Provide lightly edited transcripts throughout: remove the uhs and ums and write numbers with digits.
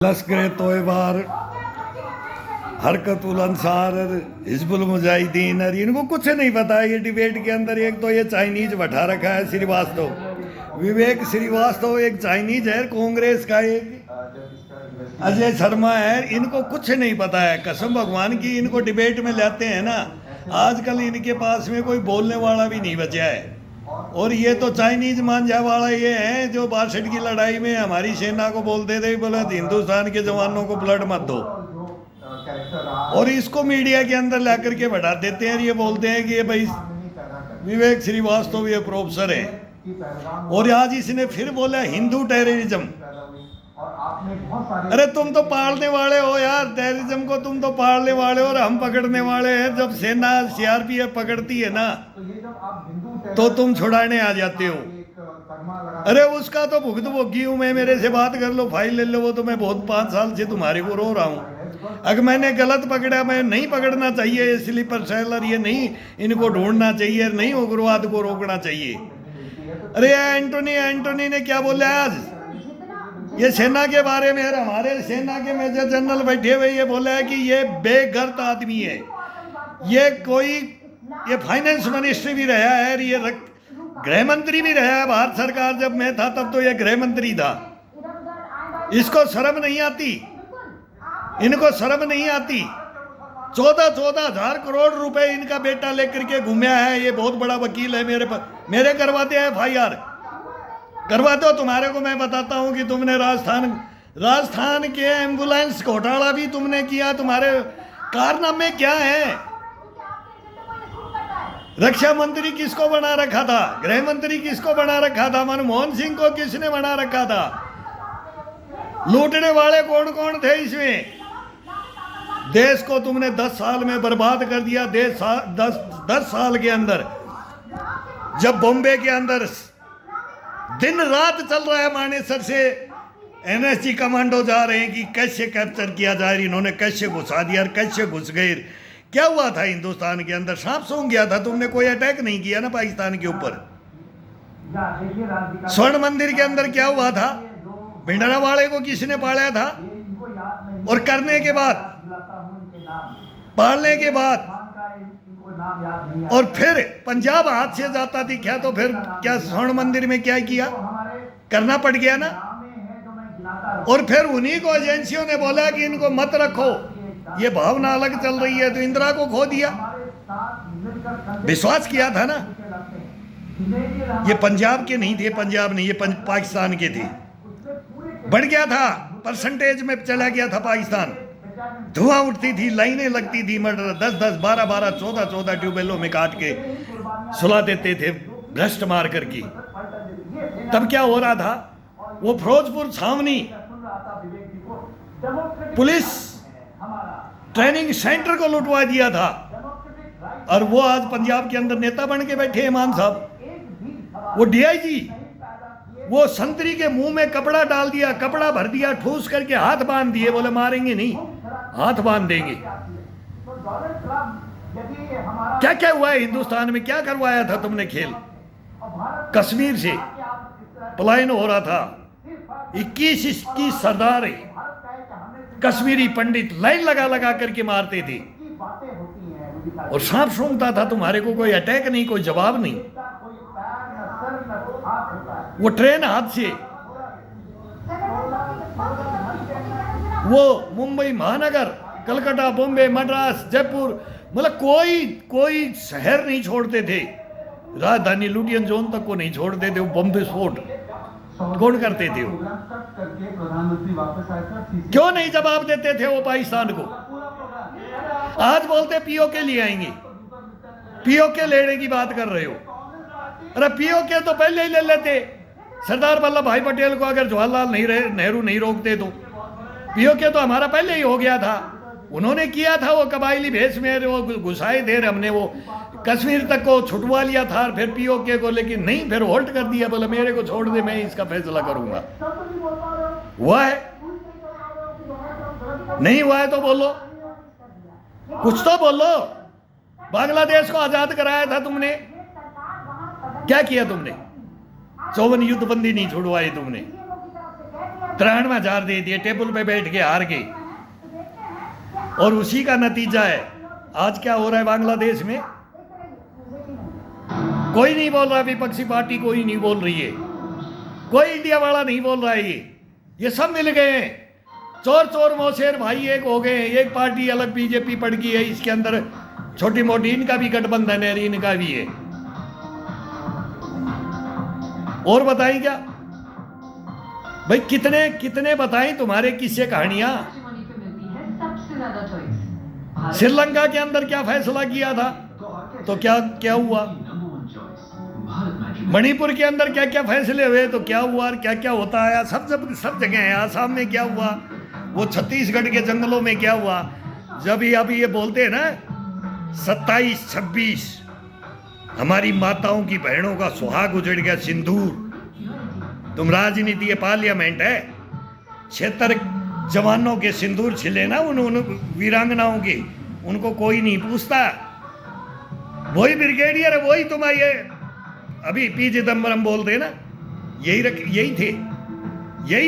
लश्कर तोयबार, हरकत उल अंसार, हिजबुल मुजाहिदीन, और इनको कुछ नहीं पता है। ये डिबेट के अंदर एक तो ये चाइनीज बैठा रखा है श्रीवास्तव, विवेक श्रीवास्तव एक चाइनीज है, कांग्रेस का एक अजय शर्मा है। इनको कुछ नहीं पता है, कसम भगवान की। इनको डिबेट में लाते हैं ना, आजकल इनके पास में कोई बोलने वाला भी नहीं बचा है। और ये तो चाइनीज मांझा वाला ये है जो 62 की लड़ाई में हमारी सेना को बोलते थे, बोले हिंदुस्तान के जवानों को ब्लड मत दो, और इसको मीडिया के अंदर ला करके बढ़ा देते हैं। ये बोलते हैं कि ये भाई विवेक श्रीवास्तव ये प्रोफेसर है, और आज इसने फिर बोला हिंदू टेररिज्म। अरे तुम तो पालने वाले हो यार, टेररिज्म को तुम तो पालने वाले हो, और हम पकड़ने वाले हैं। जब सेना सीआरपीएफ पकड़ती है ना, तो तुम छुड़ाने आ जाते हो। अरे उसका तो भुगत भोगी हूं मैं, मेरे से बात कर लो, फाइल ले लो। वो तो मैं बहुत 5 साल से तुम्हारे को रो रहा हूं। अगर मैंने गलत पकड़ा, मैं नहीं पकड़ना चाहिए, स्लीपर सेलर ये नहीं, इनको ढूंढना चाहिए, नहीं उग्रवाद को रोकना चाहिए। अरे एंटोनी ने क्या बोला आज ये सेना के बारे में? हमारे सेना के मेजर जनरल बैठे हुए ये बोला है कि ये बेगर्त आदमी है, ये फाइनेंस मिनिस्टर भी रहा है, ये गृह मंत्री भी रहा है। भारत सरकार जब मैं था तब तो ये गृह मंत्री था। इसको शर्म नहीं आती, इनको शर्म नहीं आती। 14 हजार करोड़ रुपए इनका बेटा लेकर के घूमया है। ये बहुत बड़ा वकील है, मेरे करवाते हैं FIR करवा दो। तुम्हारे को मैं बताता हूं कि तुमने राजस्थान के एम्बुलेंस घोटाला भी तुमने किया। तुम्हारे कारनामे क्या है? रक्षा मंत्री किसको बना रखा था? गृह मंत्री किसको बना रखा था? मनमोहन सिंह को किसने बना रखा था? लूटने वाले कौन कौन थे इसमें? देश को तुमने 10 साल में बर्बाद कर दिया। 10 साल के अंदर, जब बॉम्बे के अंदर दिन रात चल रहा है, मानेसर से NSG कमांडो जा रहे हैं कि कैसे कैप्चर किया जाए, इन्होंने कैसे घुसा दिया और कैसे घुस गए। क्या हुआ था हिंदुस्तान के अंदर? सांप सूंघ गया था। तुमने कोई अटैक नहीं किया ना पाकिस्तान के ऊपर। स्वर्ण मंदिर के अंदर क्या हुआ था? भिंडरा वाले को किसने पाला था? और करने के बाद, पालने के बाद, और फिर पंजाब हाथ से जाता दिखा तो फिर क्या स्वर्ण मंदिर में क्या किया? करना पड़ गया ना। और फिर उन्हीं को एजेंसियों ने बोला कि इनको मत रखो, ये भावना अलग चल रही है, तो इंदिरा को खो दिया। विश्वास किया था ना। ये पंजाब के नहीं थे, पंजाब नहीं, ये पाकिस्तान के थे। बढ़ गया था, परसेंटेज में चला गया था पाकिस्तान। धुआं उठती थी, लाइनें लगती थी, मर्डर 10-10, 12-12, 14-14 ट्यूबवेलों में काट के सुला देते थे, भ्रष्ट मार करके। तब क्या हो रहा था? वो फिरोजपुर छावनी पुलिस ट्रेनिंग सेंटर को लुटवा दिया था, और वो आज पंजाब के अंदर नेता बन के बैठे हैं मान साहब। वो DIG, वो संतरी के मुंह में कपड़ा डाल दिया, कपड़ा भर दिया, ठूस करके हाथ बांध दिए, बोले मारेंगे नहीं, हाथ बांध देंगे। क्या क्या हुआ है हिंदुस्तान में? क्या करवाया था तुमने खेल? कश्मीर से पलायन हो रहा था। 21 सरदार कश्मीरी पंडित लाइन लगा लगा करके मारते थे, और सांप सूंघता था। तुम्हारे को कोई अटैक नहीं, कोई जवाब नहीं। वो ट्रेन हादसे, वो मुंबई महानगर, कलकत्ता, बॉम्बे, मद्रास, जयपुर, मतलब कोई शहर नहीं छोड़ते थे। राजधानी लुटियन जोन तक को नहीं छोड़ते थे। वो बम विस्फोट कौन करते थे? वो क्यों नहीं जवाब देते थे वो पाकिस्तान को? आज बोलते POK ले आएंगे, POK लेने की बात कर रहे हो। अरे POK तो पहले ही ले लेते। सरदार वल्लभ भाई पटेल को अगर जवाहरलाल नेहरू नहीं रोकते तो POK तो हमारा पहले ही हो गया था। उन्होंने किया था, वो कबायली भेष में वो घुसाए थे, हमने वो कश्मीर तक को छुटवा लिया था, और फिर POK को, लेकिन नहीं, फिर होल्ड कर दिया, बोले मेरे को छोड़ दे, मैं इसका फैसला करूंगा। हुआ है? नहीं हुआ है तो बोलो, कुछ तो बोलो। बांग्लादेश को आजाद कराया था तुमने, क्या किया तुमने? 54 युद्धबंदी नहीं छुड़वाई तुमने। 93,000 दे दिए, टेबल पे बैठ के हार गए। और उसी का नतीजा है आज क्या हो रहा है बांग्लादेश में। कोई नहीं बोल रहा, विपक्षी पार्टी कोई नहीं बोल रही है, कोई इंडिया वाला नहीं बोल रहा है। ये सब मिल गए हैं, चोर चोर मौसेर भाई एक हो गए हैं। एक पार्टी अलग बीजेपी पड़ गई है, इसके अंदर छोटी मोटी इनका भी गठबंधन है, इनका भी है। और बताएं क्या भाई, कितने कितने बताएं तुम्हारे किस्से कहानियां। श्रीलंका के अंदर क्या फैसला किया था तो क्या क्या हुआ, मणिपुर के अंदर क्या क्या फैसले हुए तो क्या हुआ, और क्या क्या होता है सब सब जगह है। आसाम में क्या हुआ, वो छत्तीसगढ़ के जंगलों में क्या हुआ। जब ये अभी ये बोलते हैं ना 27-26 हमारी माताओं की बहनों का सुहाग उजड़ गया सिंदूर। तुम राजनीति है, पार्लियामेंट है, 76 जवानों के सिंदूर छिले ना उन वीरांगनाओं के, उनको कोई नहीं पूछता। वही ब्रिगेडियर है, वही तुम ये अभी पी चिदम्बरम बोलते ना, यही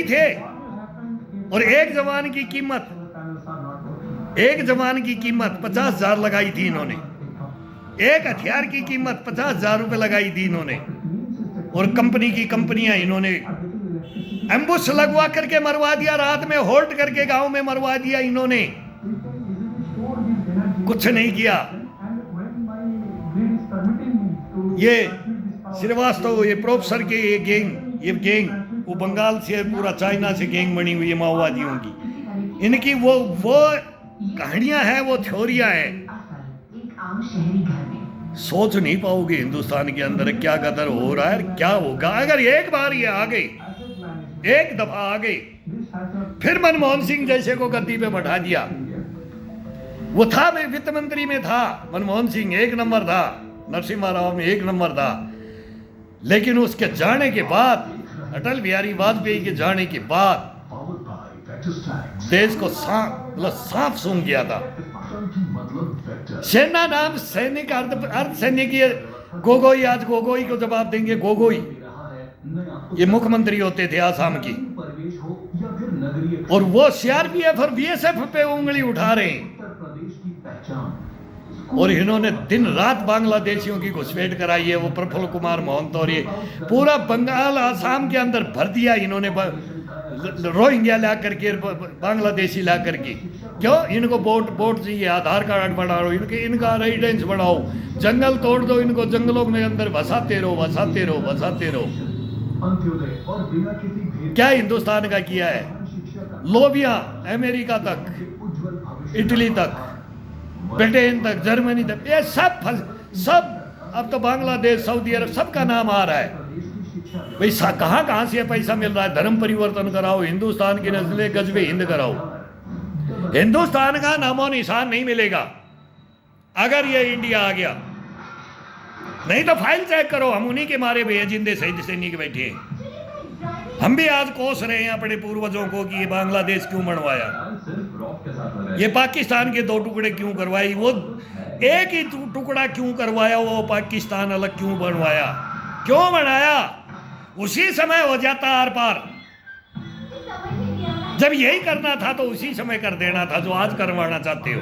थे। और एक जवान की कीमत 50,000 लगाई थी इन्होंने। एक हथियार की कीमत 50,000 रुपए लगाई थी इन्होंने। और कंपनियां इन्होंने एम्बुश लगवा करके मरवा दिया, रात में होल्ड करके गांव में मरवा दिया इन्होंने, कुछ नहीं किया। ये श्रीवास्तव, ये प्रोफेसर के ये गैंग वो बंगाल से, पूरा चाइना से गैंग बनी हुई है माओवादियों की। इनकी वो कहानियां हैं, वो थ्योरियां हैं। सोच नहीं पाओगे हिंदुस्तान के अंदर क्या कदर हो रहा है, क्या होगा अगर एक बार ये आ गई, एक दफा आ गई। फिर मनमोहन सिंह जैसे को गद्दी पे बैठा दिया। वो था वित्त मंत्री में था, मनमोहन सिंह 1 नंबर था, नरसिम्हा राव में 1 नंबर था। लेकिन उसके जाने के बाद, अटल बिहारी वाजपेयी के जाने के बाद देश को सांप सूंघ गया था। सेना नाम सैनिक अर्ध सैनिक, गोगोई, आज गोगोई को जवाब देंगे। गोगोई ये मुख्यमंत्री होते थे आसाम की, और वो सीआरपीएफ और बीएसएफ पे उंगली उठा रहे हैं। और इन्होंने दिन रात बांग्लादेशियों की घुसपैठ कराई है। वो प्रफुल्ल कुमार महंत और ये पूरा बंगाल आसाम के अंदर भर दिया इन्होंने, रोहिंग्या ला करके, बांग्लादेशी ला करके। क्यों? इनको वोट चाहिए, आधार कार्ड बढ़ाओ, इनका रेजिडेंस बढ़ाओ, जंगल तोड़ दो, इनको जंगलों के अंदर बसाते रहो। क्या हिंदुस्तान का किया है? लोबिया अमेरिका तक, इटली तक, ब्रिटेन तक, जर्मनी तक, ये सब अब तो बांग्लादेश, सऊदी अरब सबका नाम आ रहा है। भाई कहाँ से पैसा मिल रहा है? धर्म परिवर्तन कराओ, हिंदुस्तान की नस्लें गजबे हिंद कराओ। हिंदुस्तान का नामो निशान नहीं मिलेगा अगर ये इंडिया आ गया। नहीं तो फाइल चेक करो, हम उन्हीं के मारे हुए जिंदे शहीद सैनिक बैठे हैं। हम भी आज कोस रहे हैं अपने पूर्वजों को कि ये बांग्लादेश क्यों बनवाया, ये पाकिस्तान के 2 टुकड़े क्यों करवाई, वो एक ही टुकड़ा क्यों करवाया, वो पाकिस्तान अलग क्यों बनवाया, क्यों बनाया? उसी समय हो जाता आर पार। जब यही करना था तो उसी समय कर देना था जो आज करवाना चाहते हो।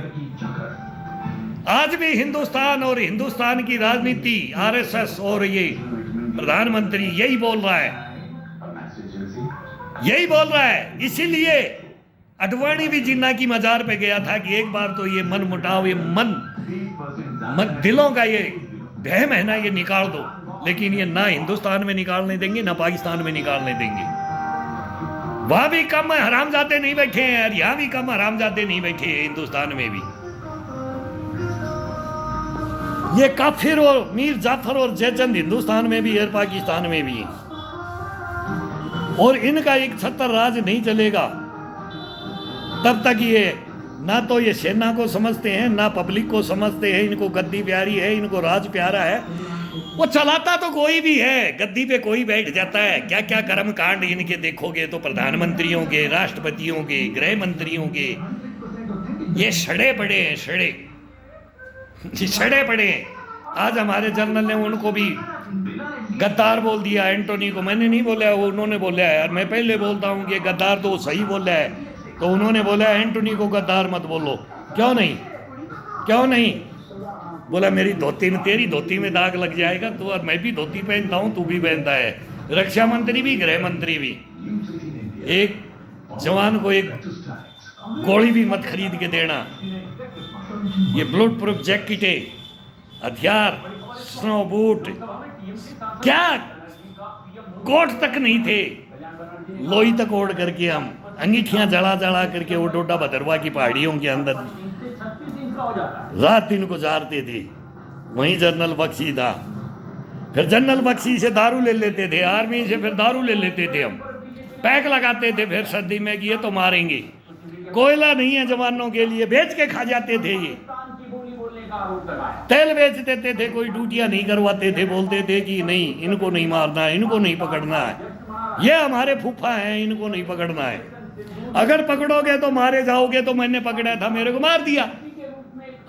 आज भी हिंदुस्तान और हिंदुस्तान की राजनीति, आरएसएस और ये प्रधानमंत्री यही बोल रहा है। इसीलिए अडवाणी भी जिन्ना की मजार पे गया था कि एक बार तो ये मन मुटाव, ये मन दिलों का ये बहम है ना, ये निकाल दो। लेकिन ये ना हिंदुस्तान में निकालने देंगे, ना पाकिस्तान में निकालने देंगे। वहां भी कम हरामजादे नहीं बैठे हैं और यहां भी कम हरामजादे नहीं बैठे हैं, हिंदुस्तान में भी। ये काफिर और मीर जाफर और जयचंद हिंदुस्तान में भी है, पाकिस्तान में भी है। और इनका एक छत्र राज नहीं चलेगा तब तक ये ना तो ये सेना को समझते हैं, ना पब्लिक को समझते हैं। इनको गद्दी प्यारी है, इनको राज प्यारा है। वो चलाता तो कोई भी है, गद्दी पे कोई बैठ जाता है। क्या क्या कर्म कांड इनके देखोगे तो प्रधानमंत्रियों के, राष्ट्रपतियों के, गृह मंत्रियों के, ये सड़े पड़े हैं, सड़े पड़े हैं। आज हमारे जनरल ने उनको भी गद्दार बोल दिया एंटोनी को। मैंने नहीं बोला, वो उन्होंने बोला है। यार मैं पहले बोलता हूँ कि गद्दार तो सही बोला है, तो उन्होंने बोला एंटोनी को गद्दार मत बोलो। क्यों नहीं, क्यों नहीं बोला? मेरी धोती में, तेरी धोती में दाग लग जाएगा तो, और मैं भी धोती पहनता हूँ, तू भी पहनता है, रक्षा मंत्री भी, गृह मंत्री भी। एक जवान को एक गोली भी मत खरीद के देना। ये बुलेट प्रूफ जैकेटें, हथियार, स्नो बूट, क्या कोट तक नहीं थे, लोई तक ओढ़ करके हम अंगीठियां जला जला करके वो डोडा भदरवा की पहाड़ियों के अंदर रात दिन गुजारते थे। वहीं जनरल बख्शी था, फिर जनरल बख्शी से दारू ले लेते थे, आर्मी से फिर दारू ले लेते थे, हम पैक लगाते थे, फिर सर्दी में कि ये तो मारेंगे, कोयला नहीं है जवानों के लिए, बेच के खा जाते थे। ये तेल बेच देते थे, कोई ड्यूटियां नहीं करवाते थे, बोलते थे कि नहीं इनको नहीं मारना है, इनको नहीं पकड़ना है, ये हमारे फूफा हैं, इनको नहीं पकड़ना है, अगर पकड़ोगे तो मारे जाओगे, तो मैंने पकड़ा था, मेरे को मार दिया,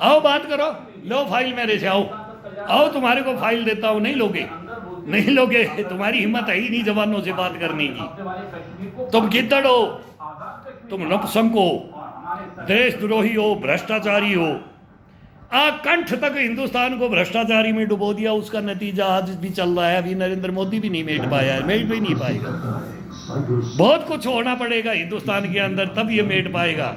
आओ बात करो, लो फाइल मेरे से, आओ आओ तुम्हारे को फाइल देता हूं। नहीं लोगे, नहीं लोगे, तुम्हारी हिम्मत है ही नहीं जवानों से बात करने की। तुम गिद्दड़ हो, तुम नपुंसक हो, देशद्रोही हो, भ्रष्टाचारी हो। कंठ तक हिंदुस्तान को भ्रष्टाचारी में डुबो दिया, उसका नतीजा आज भी चल रहा है। अभी नरेंद्र मोदी भी नहीं मेट पाया है, मेट भी नहीं पाएगा। बहुत कुछ होना पड़ेगा हिंदुस्तान के अंदर, तब ये मेट पाएगा।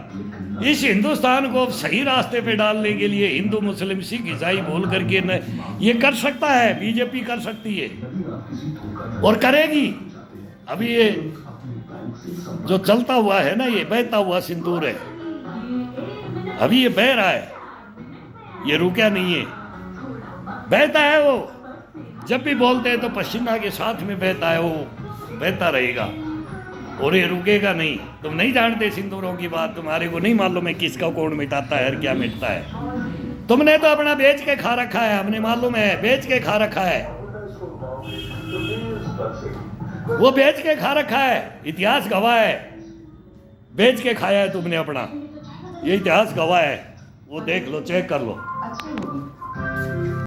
इस हिंदुस्तान को सही रास्ते पे डालने के लिए हिंदू मुस्लिम सिख ईसाई बोल करके न ये कर सकता है, बीजेपी कर सकती है और करेगी। अभी ये जो चलता हुआ है ना, ये बहता हुआ सिंदूर है, अभी ये बह रहा है, ये रुका नहीं है, बहता है वो। जब भी बोलते हैं तो पसीना के साथ में बहता है, वो बहता रहेगा और ये रुकेगा नहीं। तुम नहीं जानते सिंदूरों की बात, तुम्हारे को नहीं मालूम है किसका कौन मिटाता है और क्या मिटता है। तुमने तो अपना बेच के खा रखा है, हमने मालूम है, बेच के खा रखा है, वो बेच के खा रखा है। इतिहास गवाह है, बेच के खाया है तुमने अपना, ये इतिहास गवाह है, वो देख लो, चेक कर लो।